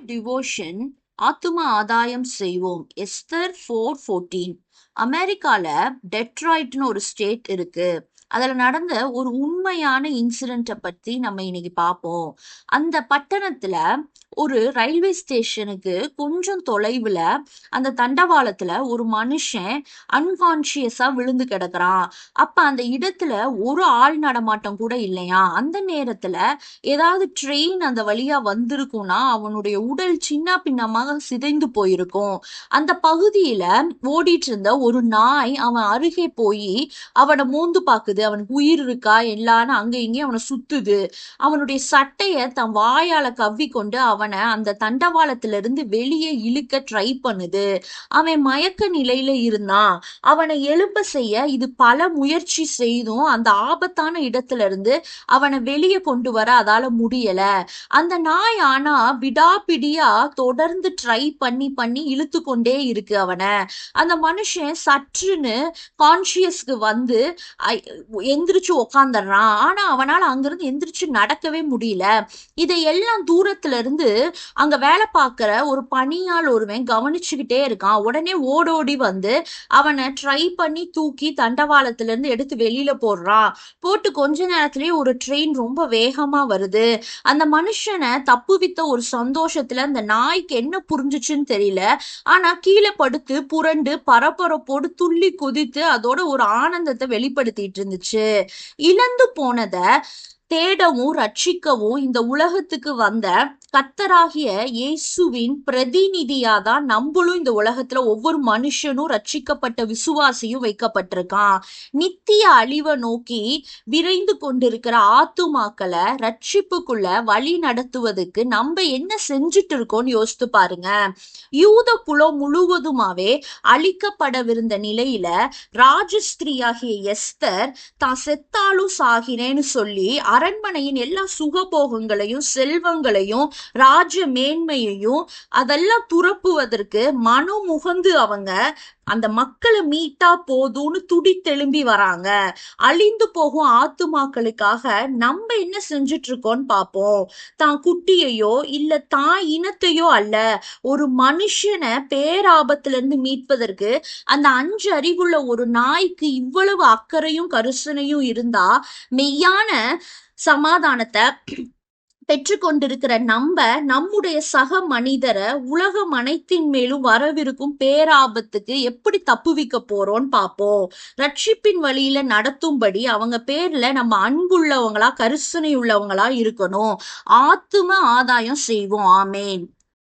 Devotion ஆத்தும ஆதாயம் செய்வோம். எஸ்தர் 4:14. அமெரிக்கால டெட்ராய்ட்னு ஒரு ஸ்டேட் இருக்கு. அதுல நடந்த ஒரு உண்மையான இன்சிடென்ட்டை பத்தி நம்ம இன்னைக்கு பார்ப்போம். அந்த பட்டணத்துல ஒரு ரயில்வே ஸ்டேஷனுக்கு கொஞ்சம் தொலைவுல அந்த தண்டவாளத்துல ஒரு மனுஷன் அன்கான்சியஸா விழுந்து கிடக்குறான். அப்ப அந்த இடத்துல ஒரு ஆள் நடமாட்டம் கூட இல்லையா. அந்த நேரத்துல ஏதாவது ட்ரெயின் அந்த வழியா வந்திருக்கும்னா அவனுடைய உடல் சின்ன பின்னமாக சிதைந்து போயிருக்கும். அந்த பகுதியில ஓடிட்டு இருந்த ஒரு நாய் அவன் அருகே போய் அவனை மோந்து பாக்குது. அவனுக்கு உயிர் இருக்கா எல்லான்னு அங்க இங்கேயும் அவனை சுத்துது. அவனுடைய சட்டைய தன் வாயால கவ்வி கொண்டு அவனை அந்த தண்டவாளத்திலிருந்து வெளியே இழுக்க ட்ரை பண்ணுது. அவன் மயக்க நிலையில இருந்தான். அவனை எழுப்ப செய்ய இது பல முயற்சி செய்தும் அந்த ஆபத்தான இடத்துல இருந்து அவனை வெளியே கொண்டு வர அதால முடியல. அந்த நாய் ஆனா விடாப்பிடியா தொடர்ந்து ட்ரை பண்ணி பண்ணி இழுத்து கொண்டே இருக்கு அவனை. அந்த மனுஷன் சற்றுன்னு கான்சியஸ்க்கு வந்து எந்திரிச்சு உக்காந்துடுறான். ஆனா அவனால அங்கிருந்து எந்திரிச்சு நடக்கவே முடியல. இதையெல்லாம் தூரத்துல இருந்து அங்க வேலை பார்க்கிற ஒரு பணியாள் ஒருவன் கவனிச்சுக்கிட்டே இருக்கான். உடனே ஓடோடி வந்து அவனை ட்ரை பண்ணி தூக்கி தண்டவாளத்துல இருந்து எடுத்து வெளியில போடுறான். போட்டு கொஞ்ச நேரத்திலேயே ஒரு ட்ரெயின் ரொம்ப வேகமா வருது. அந்த மனுஷனை தப்புவித்த ஒரு சந்தோஷத்துல அந்த நாய்க்கு என்ன புரிஞ்சுச்சுன்னு தெரியல. ஆனா கீழே படுத்து புரண்டு பரபரப்போடு துள்ளி குதித்து அதோட ஒரு ஆனந்தத்தை வெளிப்படுத்திட்டு இருந்துச்சு. இழந்து போனத தேடவும் ரட்சிக்கவும் இந்த உலகத்துக்கு வந்த கர்த்தராகிய இயேசுவின் பிரதிநிதியாதான் நம்மளும் இந்த உலகத்துல ஒவ்வொரு மனுஷனும் ரட்சிக்கப்பட்ட விசுவாசியும் வைக்கப்பட்டிருக்கான். நித்திய அழிவை நோக்கி விரைந்து கொண்டிருக்கிற ஆத்துமாக்களை ரட்சிப்புக்குள்ள வழி நடத்துவதற்கு நம்ம என்ன செஞ்சுட்டு இருக்கோம்னு யோசித்து பாருங்க. யூத குலம் முழுவதுமாவே அழிக்கப்படவிருந்த நிலையில ராஜஸ்திரியாகிய எஸ்தர் தான் செத்தாலும் சாகிறேன்னு சொல்லி அரண்மனையின் எல்லா சுகபோகங்களையும் செல்வங்களையும் ராஜ மேன்மையையும் அதெல்லாம் துறப்புவதற்கு மனம் முகந்து அவங்க அந்த மக்களை மீட்டா போதும்னு துடித்தெலும்பி வராங்க. அழிந்து போகும் ஆத்துமாக்களுக்காக நம்ம என்ன செஞ்சுட்டு இருக்கோம்னு பார்ப்போம். தான் குட்டியையோ இல்ல தான் இனத்தையோ அல்ல, ஒரு மனுஷனை பேராபத்துல இருந்து மீட்பதற்கு அந்த 5 அறிவுள்ள ஒரு நாய்க்கு இவ்வளவு அக்கறையும் கருசனையும் இருந்தா மெய்யான சமாதானத்தை பெற்றுக்கொண்டிருக்கிற நம்முடைய சக மனிதரை உலகம் அனைத்தின் மேலும் வரவிருக்கும் பேராபத்துக்கு எப்படி தப்புவிக்க போறோம்னு பார்ப்போம். ரட்சிப்பின் வழியில நடத்தும்படி அவங்க பேர்ல நம்ம அன்புள்ளவங்களா கரிசனை உள்ளவங்களா இருக்கணும். ஆத்தும ஆதாயம் செய்வோம். ஆமேன்.